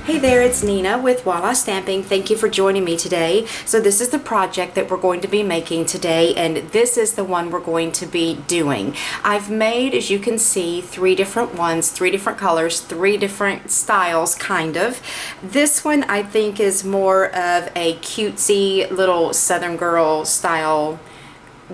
Hey there, it's Nina with Walla Stamping. Thank you for joining me today. So this is the project that we're going to be making today, and this is the one we're going to be doing. I've made, as you can see, 3 different ones, 3 different colors, 3 different styles, kind of. This one I think is more of a cutesy little Southern girl style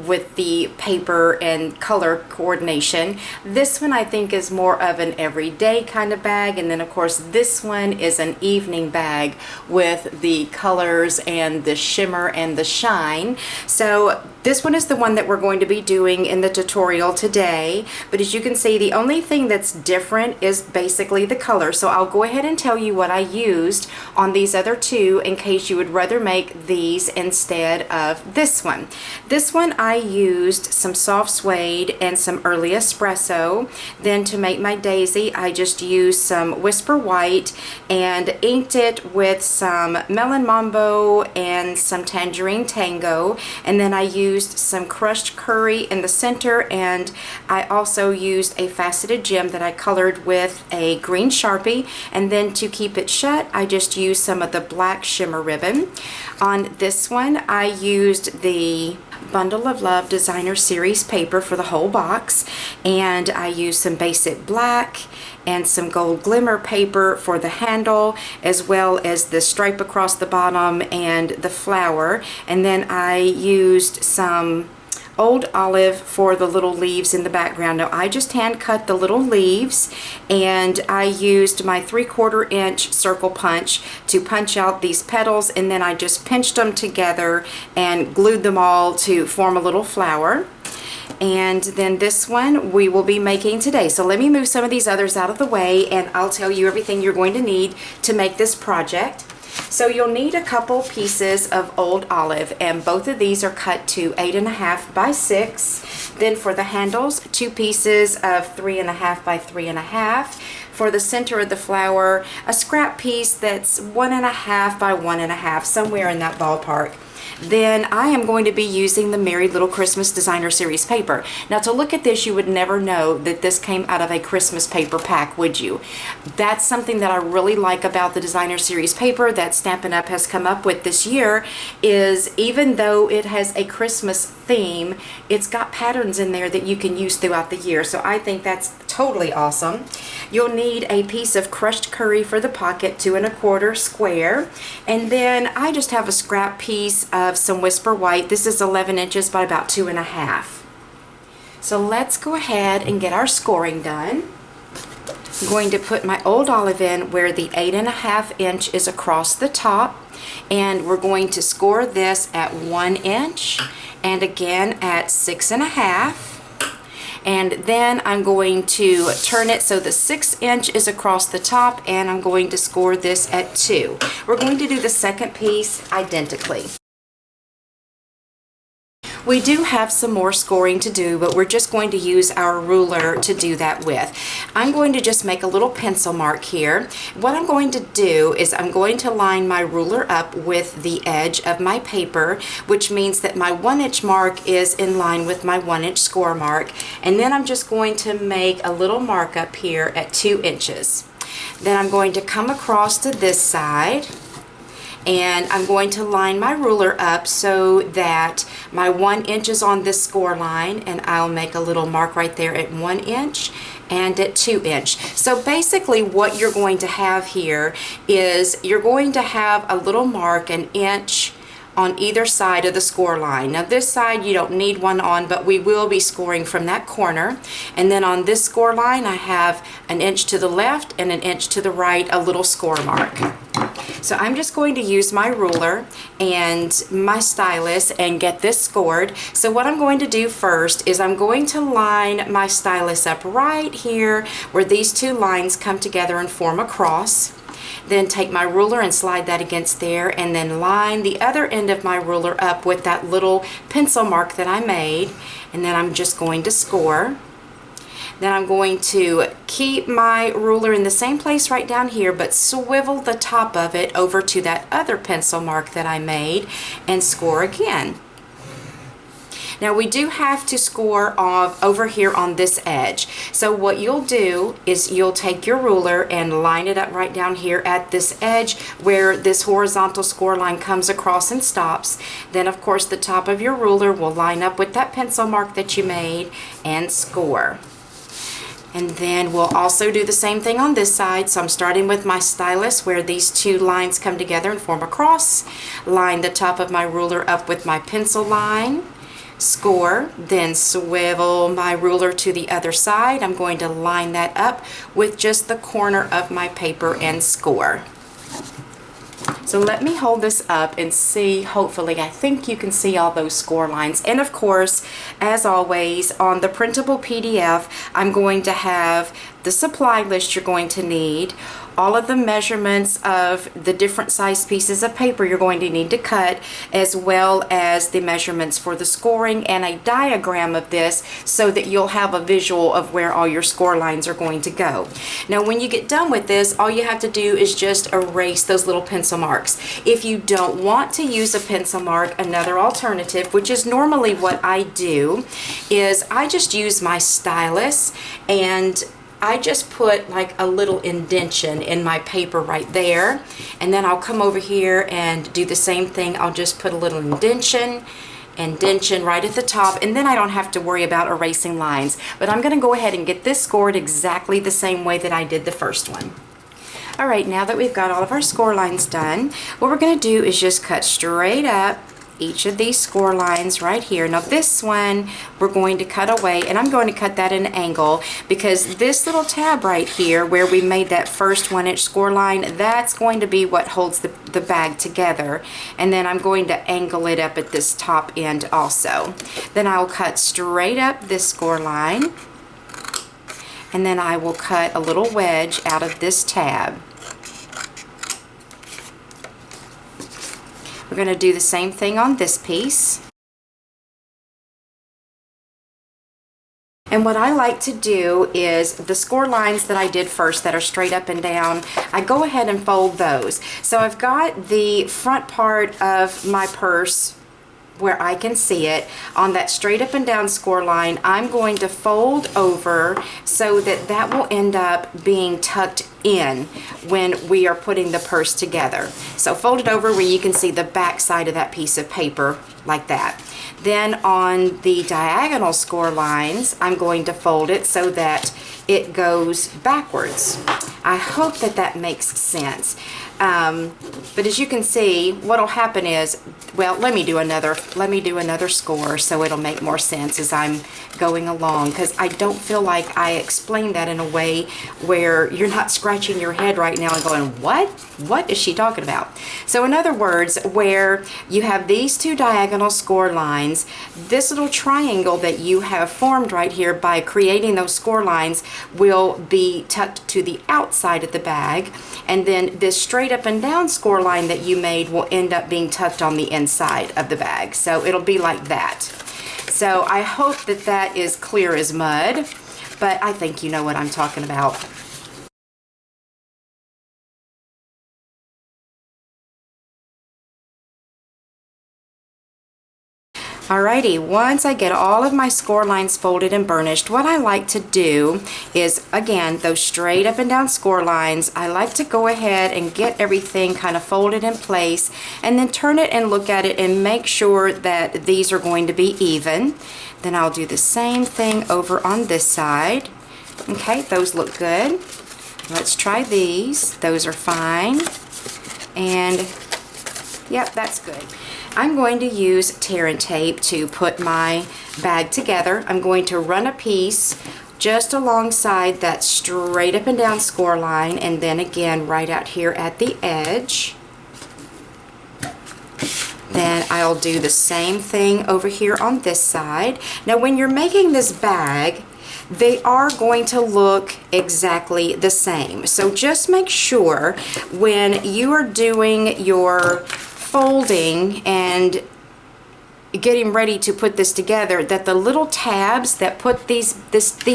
with the paper and color coordination. This one I think is more of an everyday kind of bag, and then of course this one is an evening bag with the colors and the shimmer and the shine. So this one is the one that we're going to be doing in the tutorial today, but as you can see, the only thing that's different is basically the color. So I'll go ahead and tell you what I used on these other 2 in case you would rather make these instead of this one. This one I used some soft suede and some early espresso. Then to make my daisy, I just used some Whisper White and inked it with some Melon Mambo and some Tangerine Tango, and then I used some crushed curry in the center, and I also used a faceted gem that I colored with a green Sharpie, and then to keep it shut I just used some of the black shimmer ribbon. On this one I used the Bundle of Love Designer Series paper for the whole box, and I used some basic black and some gold glimmer paper for the handle, as well as the stripe across the bottom and the flower. And then I used some old olive for the little leaves in the background. Now I just hand cut the little leaves, and I used my 3/4 inch circle punch to punch out these petals, and then I just pinched them together and glued them all to form a little flower. And then this one we will be making today. So let me move some of these others out of the way, and I'll tell you everything you're going to need to make this project. So you'll need a couple pieces of old olive, and both of these are cut to 8.5 by 6. Then for the handles, 2 pieces of 3.5 by 3.5. For the center of the flower, a scrap piece that's 1.5 by 1.5, somewhere in that ballpark. Then I am going to be using the Merry Little Christmas Designer Series paper. Now to look at this, you would never know that this came out of a Christmas paper pack, would you? That's something that I really like about the Designer Series paper that Stampin' Up! Has come up with this year, is even though it has a Christmas theme, it's got patterns in there that you can use throughout the year. So I think that's totally awesome. You'll need a piece of crushed curry for the pocket, 2 1/4 square, and then I just have a scrap piece of some Whisper White. This is 11 inches by about 2.5. So let's go ahead and get our scoring done. I'm going to put my old olive in where the 8.5 inch is across the top, and we're going to score this at 1 inch and again at 6.5. And then I'm going to turn it so the 6 inch is across the top, and I'm going to score this at 2. We're going to do the second piece identically. We do have some more scoring to do, but we're just going to use our ruler to do that with. I'm going to just make a little pencil mark here. What I'm going to do is I'm going to line my ruler up with the edge of my paper, which means that my 1 inch mark is in line with my 1 inch score mark. And then I'm just going to make a little mark up here at 2 inches. Then I'm going to come across to this side, and I'm going to line my ruler up so that my 1 inch is on this score line, and I'll make a little mark right there at 1 inch and at 2 inch. So basically what you're going to have here is you're going to have a little mark, 1 inch on either side of the score line. Now this side you don't need one on, but we will be scoring from that corner. And then on this score line I have 1 inch to the left and 1 inch to the right, a little score mark. So I'm just going to use my ruler and my stylus and get this scored. So what I'm going to do first is I'm going to line my stylus up right here where these 2 lines come together and form a cross. Then take my ruler and slide that against there, and then line the other end of my ruler up with that little pencil mark that I made, and then I'm just going to score. Then I'm going to keep my ruler in the same place right down here, but swivel the top of it over to that other pencil mark that I made and score again. Now we do have to score off over here on this edge. So what you'll do is you'll take your ruler and line it up right down here at this edge where this horizontal score line comes across and stops. Then of course the top of your ruler will line up with that pencil mark that you made and score. And then we'll also do the same thing on this side. So I'm starting with my stylus where these two lines come together and form a cross. Line the top of my ruler up with my pencil line, score, then swivel my ruler to the other side. I'm going to line that up with just the corner of my paper and score. So let me hold this up and see, hopefully, I think you can see all those score lines. And of course, as always, on the printable PDF, I'm going to have the supply list you're going to need, all of the measurements of the different size pieces of paper you're going to need to cut, as well as the measurements for the scoring and a diagram of this so that you'll have a visual of where all your score lines are going to go. Now when you get done with this, all you have to do is just erase those little pencil marks. If you don't want to use a pencil mark, another alternative, which is normally what I do, is I just use my stylus and I just put like a little indentation in my paper right there, and then I'll come over here and do the same thing. I'll just put a little indentation right at the top, and then I don't have to worry about erasing lines. But I'm going to go ahead and get this scored exactly the same way that I did the first one. Alright, now that we've got all of our score lines done, what we're going to do is just cut straight up each of these score lines right here. Now this one we're going to cut away, and I'm going to cut that at an angle because this little tab right here where we made that first 1-inch score line, that's going to be what holds the bag together. And then I'm going to angle it up at this top end also. Then I'll cut straight up this score line, and then I will cut a little wedge out of this tab. We're going to do the same thing on this piece. And what I like to do is the score lines that I did first that are straight up and down, I go ahead and fold those. So I've got the front part of my purse where I can see it on that straight up and down score line. I'm going to fold over so that that will end up being tucked in when we are putting the purse together. So fold it over where you can see the back side of that piece of paper like that. Then on the diagonal score lines, I'm going to fold it so that it goes backwards. I hope that that makes sense. But as you can see, what'll happen is, well, let me do another score so it'll make more sense as I'm going along, because I don't feel like I explained that in a way where you're not scratching your head right now and going, what is she talking about? So in other words, where you have these two diagonal score lines, this little triangle that you have formed right here by creating those score lines will be tucked to the outside of the bag, and then this straight up and down score line that you made will end up being tucked on the inside of the bag. So it'll be like that. So I hope that that is clear as mud, but I think you know what I'm talking about. Alrighty, once I get all of my score lines folded and burnished, what I like to do is, again, those straight up and down score lines, I like to go ahead and get everything kind of folded in place and then turn it and look at it and make sure that these are going to be even. Then I'll do the same thing over on this side. Okay, those look good. Let's try these. Those are fine. And yep, that's good. I'm going to use tear and tape to put my bag together. I'm going to run a piece just alongside that straight up and down score line, and then again right out here at the edge. Then I'll do the same thing over here on this side. Now when you're making this bag, they are going to look exactly the same. So just make sure when you are doing your folding and getting ready to put this together, that the little tabs that put these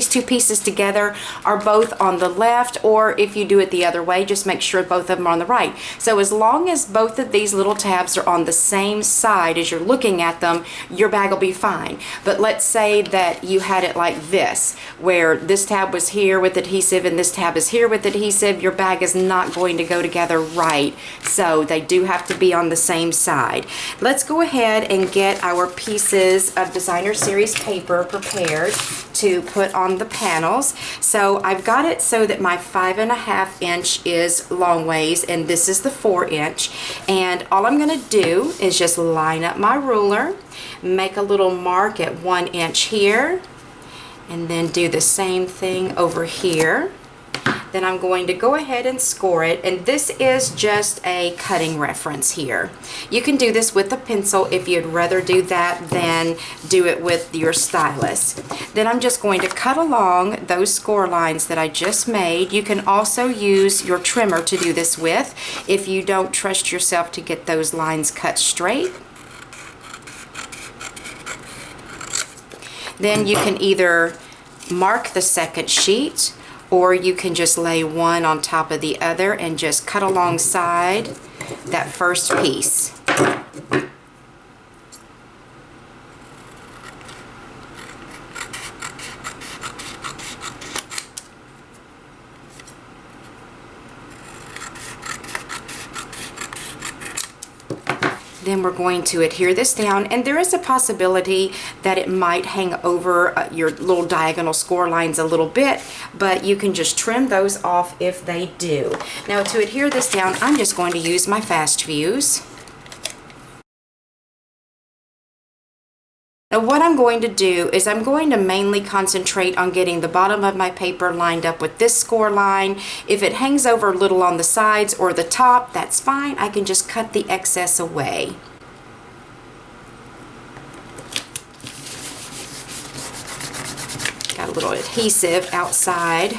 two pieces together are both on the left, or if you do it the other way, just make sure both of them are on the right. So as long as both of these little tabs are on the same side as you're looking at them, your bag will be fine. But let's say that you had it like this, where this tab was here with adhesive and this tab is here with adhesive, your bag is not going to go together right. So they do have to be on the same side. Let's go ahead and get our pieces of designer series paper prepared to put on the panels. So I've got it so that my 5.5 inch is long ways and this is the 4 inch, and all I'm going to do is just line up my ruler, make a little mark at 1 inch here, and then do the same thing over here. Then I'm going to go ahead and score it, and this is just a cutting reference here. You can do this with a pencil if you'd rather do that than do it with your stylus. Then I'm just going to cut along those score lines that I just made. You can also use your trimmer to do this with if you don't trust yourself to get those lines cut straight. Then you can either mark the second sheet, or you can just lay one on top of the other and just cut alongside that first piece. Then we're going to adhere this down, and there is a possibility that it might hang over your little diagonal score lines a little bit, but you can just trim those off if they do. Now to adhere this down, I'm just going to use my fast fuse. Now what I'm going to do is I'm going to mainly concentrate on getting the bottom of my paper lined up with this score line. If it hangs over a little on the sides or the top, that's fine. I can just cut the excess away. Got a little adhesive outside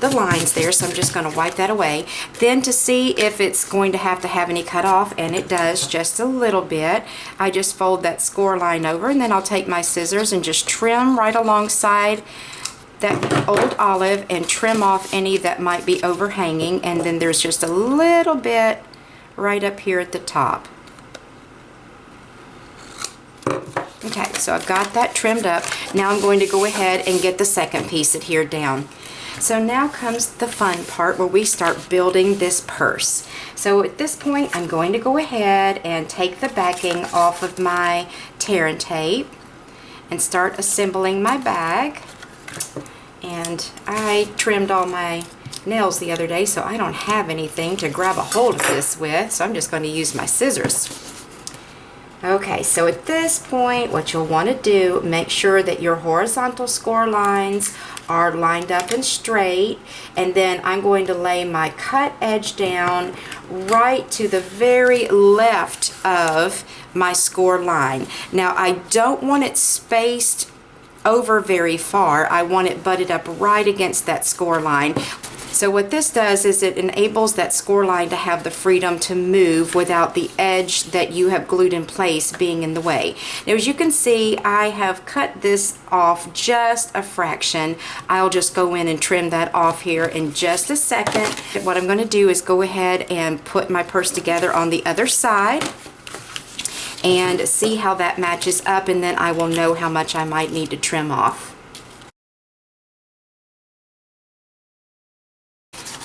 the lines there, so I'm just going to wipe that away. Then to see if it's going to have any cut off, and it does just a little bit, I just fold that score line over, and then I'll take my scissors and just trim right alongside that old olive and trim off any that might be overhanging, and then there's just a little bit right up here at the top. Okay, so I've got that trimmed up. Now I'm going to go ahead and get the second piece adhered down. So now comes the fun part where we start building this purse. So at this point I'm going to go ahead and take the backing off of my tear and tape and start assembling my bag. And I trimmed all my nails the other day, so I don't have anything to grab a hold of this with, so I'm just going to use my scissors. Okay, so at this point what you'll want to do, make sure that your horizontal score lines are lined up and straight, and then I'm going to lay my cut edge down right to the very left of my score line. Now I don't want it spaced over very far. I want it butted up right against that score line. So what this does is it enables that score line to have the freedom to move without the edge that you have glued in place being in the way. Now as you can see, I have cut this off just a fraction. I'll just go in and trim that off here in just a second. What I'm going to do is go ahead and put my purse together on the other side and see how that matches up, and then I will know how much I might need to trim off.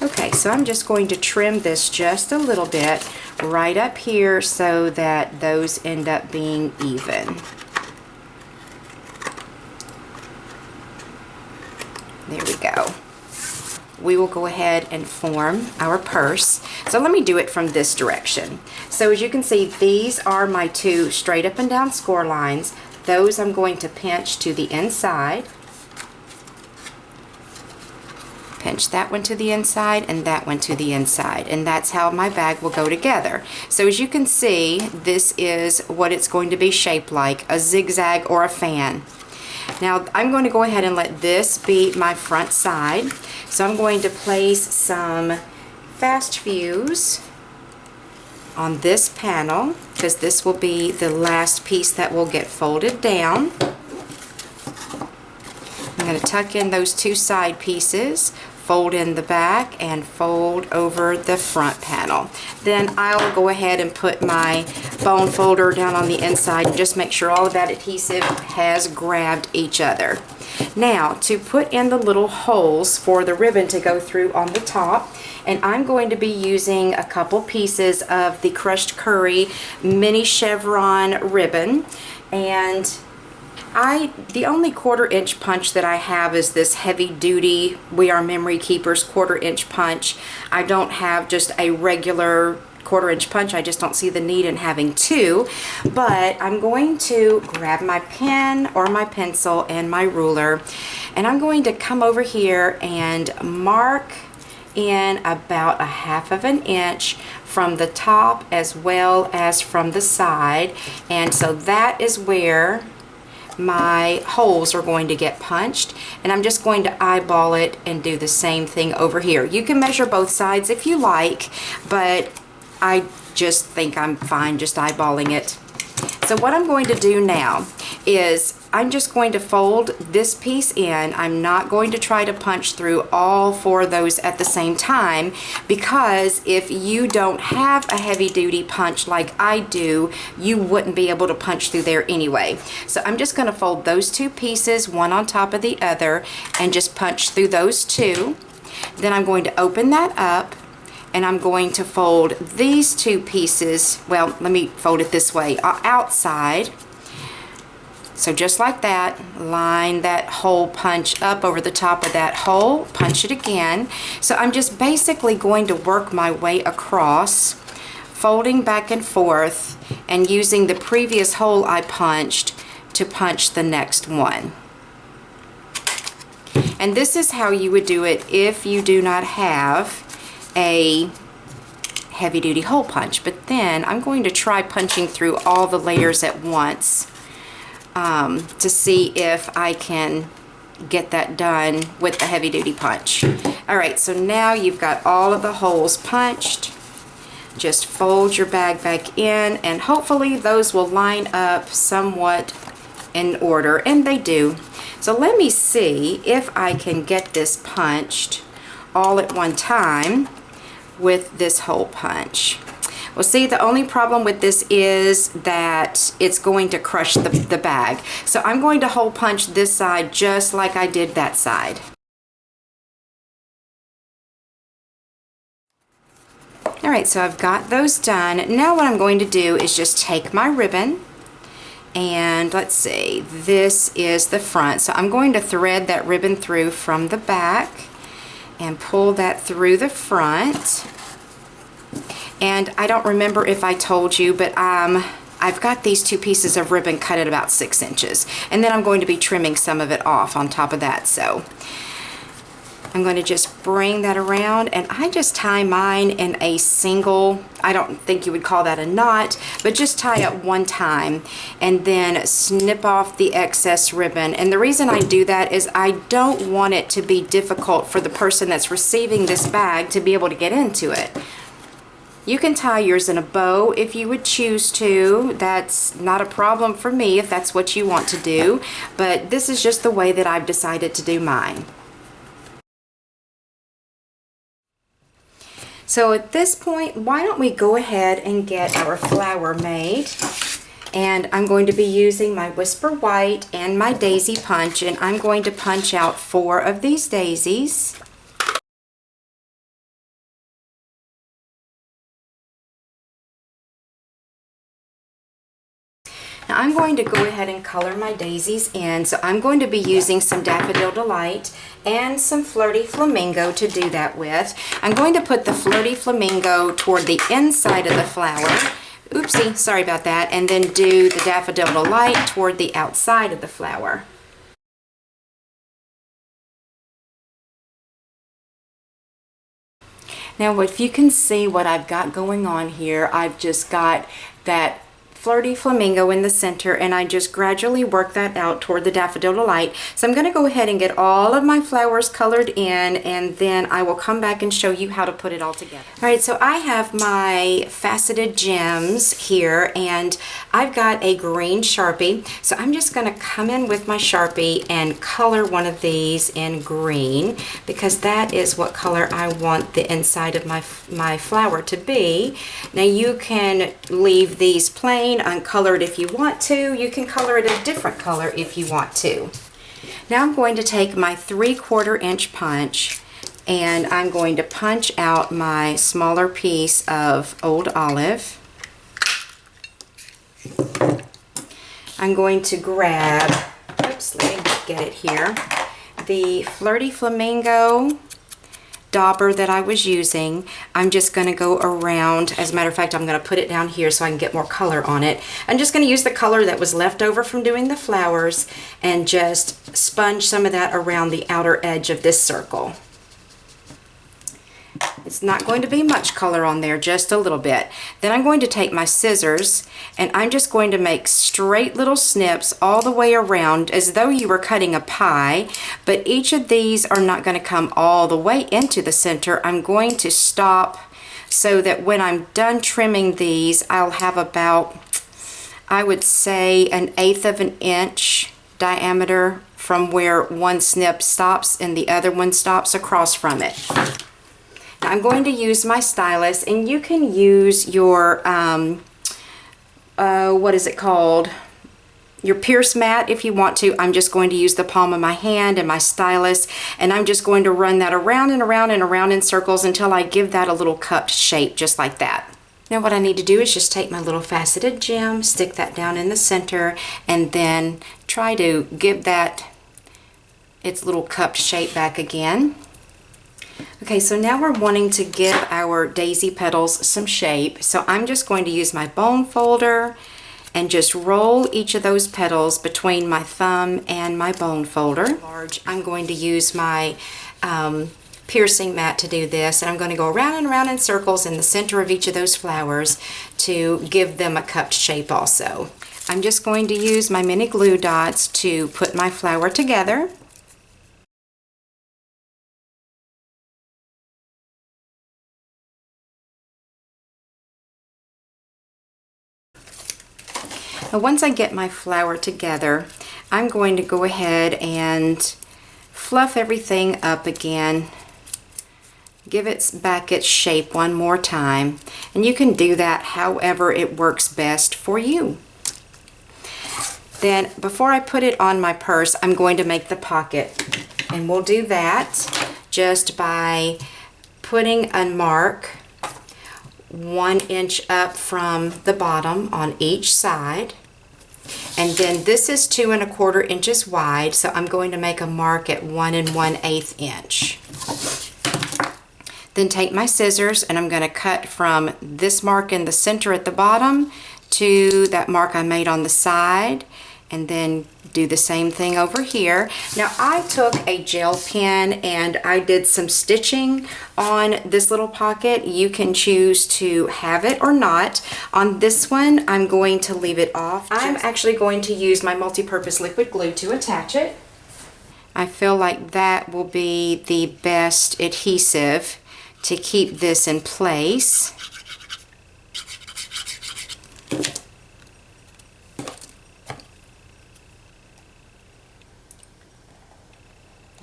Okay, so I'm just going to trim this just a little bit right up here so that those end up being even. There we go. We will go ahead and form our purse. So let me do it from this direction. So as you can see, these are my two straight up and down score lines. Those I'm going to pinch to the inside. Pinch that one to the inside and that one to the inside, and that's how my bag will go together. So as you can see, this is what it's going to be shaped like, a zigzag or a fan. Now I'm going to go ahead and let this be my front side. So I'm going to place some fast fuse on this panel, because this will be the last piece that will get folded down. I'm going to tuck in those two side pieces, fold in the back, and fold over the front panel. Then I'll go ahead and put my bone folder down on the inside and just make sure all of that adhesive has grabbed each other. Now, to put in the little holes for the ribbon to go through on the top, and I'm going to be using a couple pieces of the Crushed Curry mini chevron ribbon, and the only 1/4 inch punch that I have is this heavy duty We Are Memory Keepers 1/4 inch punch. I don't have just a regular 1/4 inch punch. I just don't see the need in having two, but I'm going to grab my pen or my pencil and my ruler, and I'm going to come over here and mark in about 1/2 inch from the top as well as from the side, and so that is where my holes are going to get punched, and I'm just going to eyeball it and do the same thing over here. You can measure both sides if you like, but I just think I'm fine just eyeballing it. So what I'm going to do now is I'm just going to fold this piece in. I'm not going to try to punch through all 4 of those at the same time, because if you don't have a heavy duty punch like I do, you wouldn't be able to punch through there anyway. So I'm just going to fold those 2 pieces one on top of the other and just punch through those 2. Then I'm going to open that up, and I'm going to fold these 2 pieces, well, let me fold it this way, outside. So just like that, line that hole punch up over the top of that hole, punch it again. So I'm just basically going to work my way across, folding back and forth, and using the previous hole I punched to punch the next one. And this is how you would do it if you do not have a heavy duty hole punch. But then I'm going to try punching through all the layers at once to see if I can get that done with the heavy duty punch. Alright, so now you've got all of the holes punched. Just fold your bag back in, and hopefully those will line up somewhat in order, and they do. So let me see if I can get this punched all at one time with this hole punch. Well, see, the only problem with this is that it's going to crush the bag. So I'm going to hole punch this side just like I did that side. Alright, so I've got those done. Now what I'm going to do is just take my ribbon, and let's see, this is the front. So I'm going to thread that ribbon through from the back and pull that through the front. And I don't remember if I told you, but I've got these 2 pieces of ribbon cut at about 6 inches, and then I'm going to be trimming some of it off on top of that. So I'm going to just bring that around, and I just tie mine in a single, I don't think you would call that a knot, but just tie it one time and then snip off the excess ribbon. And the reason I do that is I don't want it to be difficult for the person that's receiving this bag to be able to get into it. You can tie yours in a bow if you would choose to. That's not a problem for me if that's what you want to do, but this is just the way that I've decided to do mine. So at this point, why don't we go ahead and get our flower made? And I'm going to be using my Whisper White and my daisy punch, and I'm going to punch out 4 of these daisies. Now I'm going to go ahead and color my daisies in, so I'm going to be using some Daffodil Delight and some Flirty Flamingo to do that with. I'm going to put the Flirty Flamingo toward the inside of the flower, oopsie, sorry about that, and then do the Daffodil Delight toward the outside of the flower. Now if you can see what I've got going on here, I've just got that Flirty Flamingo in the center, and I just gradually work that out toward the Daffodil Delight. So I'm going to go ahead and get all of my flowers colored in, and then I will come back and show you how to put it all together. Alright, so I have my Faceted gems here, and I've got a green Sharpie. So I'm just going to come in with my Sharpie and color one of these in green, because that is what color I want the inside of my flower to be. Now you can leave these plain, uncolored if you want to. You can color it a different color if you want to. Now I'm going to take my 3/4 inch punch, and I'm going to punch out my smaller piece of Old Olive. I'm going to grab, oops, let me get it here, the Flirty Flamingo dauber that I was using. I'm just going to go around. As a matter of fact, I'm going to put it down here so I can get more color on it. I'm just going to use the color that was left over from doing the flowers and just sponge some of that around the outer edge of this circle. It's not going to be much color on there, just a little bit. Then I'm going to take my scissors, and I'm just going to make straight little snips all the way around as though you were cutting a pie, but each of these are not going to come all the way into the center. I'm going to stop so that when I'm done trimming these, I'll have about, I would say, 1/8 of an inch diameter from where one snip stops and the other one stops across from it. I'm going to use my stylus, and you can use your, what is it called? Your Pierce mat if you want to. I'm just going to use the palm of my hand and my stylus, and I'm just going to run that around and around and around in circles until I give that a little cupped shape, just like that. Now what I need to do is just take my little faceted gem, stick that down in the center, and then try to give that its little cupped shape back again. Okay, so now we're wanting to give our daisy petals some shape. So I'm just going to use my bone folder and just roll each of those petals between my thumb and my bone folder. I'm going to use my piercing mat to do this, and I'm going to go around and around in circles in the center of each of those flowers to give them a cupped shape also. I'm just going to use my mini glue dots to put my flower together. Now once I get my flower together, I'm going to go ahead and fluff everything up again. Give it back its shape one more time. And you can do that however it works best for you. Then before I put it on my purse, I'm going to make the pocket. And we'll do that just by putting a mark 1 inch up from the bottom on each side, and then this is 2 1/4 inches wide, so I'm going to make a mark at 1 1/8 inch. Then take my scissors, and I'm going to cut from this mark in the center at the bottom to that mark I made on the side, and then do the same thing over here. Now I took a gel pen and I did some stitching on this little pocket. You can choose to have it or not. On this one, I'm going to leave it off. I'm actually going to use my multi-purpose liquid glue to attach it. I feel like that will be the best adhesive to keep this in place.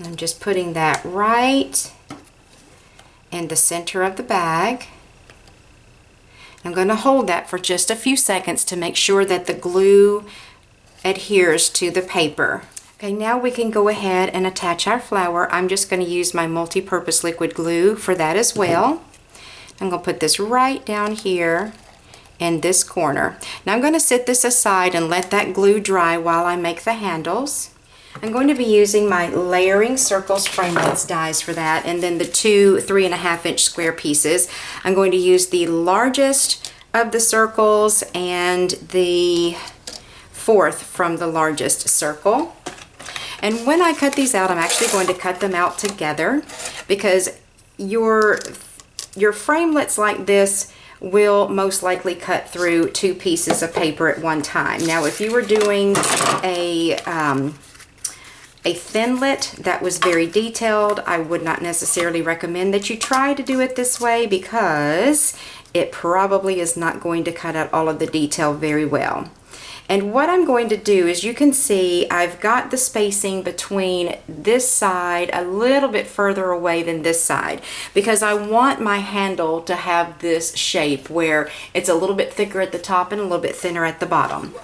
I'm just putting that right in the center of the bag. I'm going to hold that for just a few seconds to make sure that the glue adheres to the paper. Okay, now we can go ahead and attach our flower. I'm just going to use my multi-purpose liquid glue for that as well. I'm going to put this right down here in this corner. Now I'm going to set this aside and let that glue dry while I make the handles. I'm going to be using my Layering Circles Framelits dies for that, and then the 2 3 1/2 inch square pieces. I'm going to use the largest of the circles and the 4th from the largest circle. And when I cut these out, I'm actually going to cut them out together, because your framelits like this will most likely cut through 2 pieces of paper at one time. Now, if you were doing a thinlet that was very detailed, I would not necessarily recommend that you try to do it this way because it probably is not going to cut out all of the detail very well. And what I'm going to do is, you can see I've got the spacing between this side a little bit further away than this side because I want my handle to have this shape where it's a little bit thicker at the top and a little bit thinner at the bottom.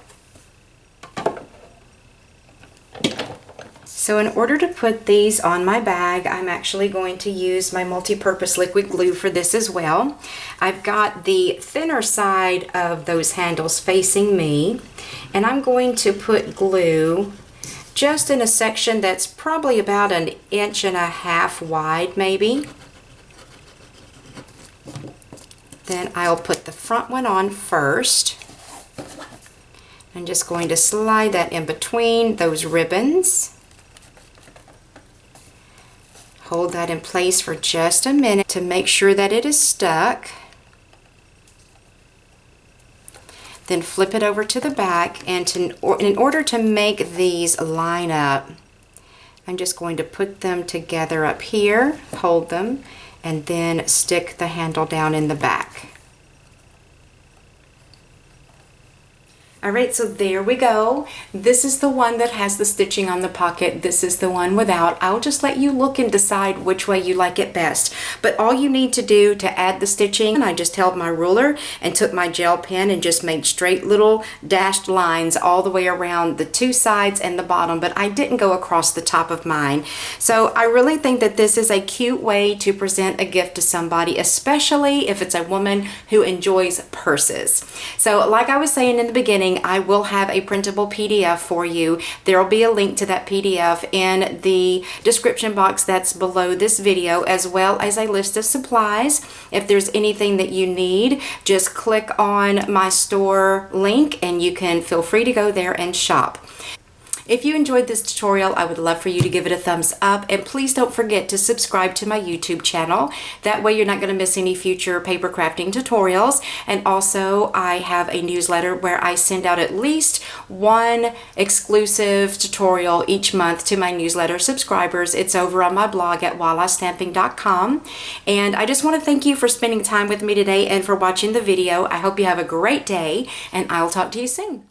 So in order to put these on my bag, I'm actually going to use my multi-purpose liquid glue for this as well. I've got the thinner side of those handles facing me, and I'm going to put glue just in a section that's probably about 1.5 inches wide maybe. Then I'll put the front one on first. I'm just going to slide that in between those ribbons. Hold that in place for just a minute to make sure that it is stuck. Then flip it over to the back, and in order to make these line up, I'm just going to put them together up here, hold them, and then stick the handle down in the back. Alright, so there we go. This is the one that has the stitching on the pocket. This is the one without. I'll just let you look and decide which way you like it best. But all you need to do to add the stitching, I just held my ruler and took my gel pen and just made straight little dashed lines all the way around the 2 sides and the bottom, but I didn't go across the top of mine. So I really think that this is a cute way to present a gift to somebody, especially if it's a woman who enjoys purses. So like I was saying in the beginning, I will have a printable PDF for you. There will be a link to that PDF in the description box that's below this video, as well as a list of supplies. If there's anything that you need, just click on my store link and you can feel free to go there and shop. If you enjoyed this tutorial, I would love for you to give it a thumbs up, and please don't forget to subscribe to my YouTube channel. That way you're not going to miss any future paper crafting tutorials. And also I have a newsletter where I send out at least one exclusive tutorial each month to my newsletter subscribers. It's over on my blog at wallastamping.com. And I just want to thank you for spending time with me today and for watching the video. I hope you have a great day, and I'll talk to you soon.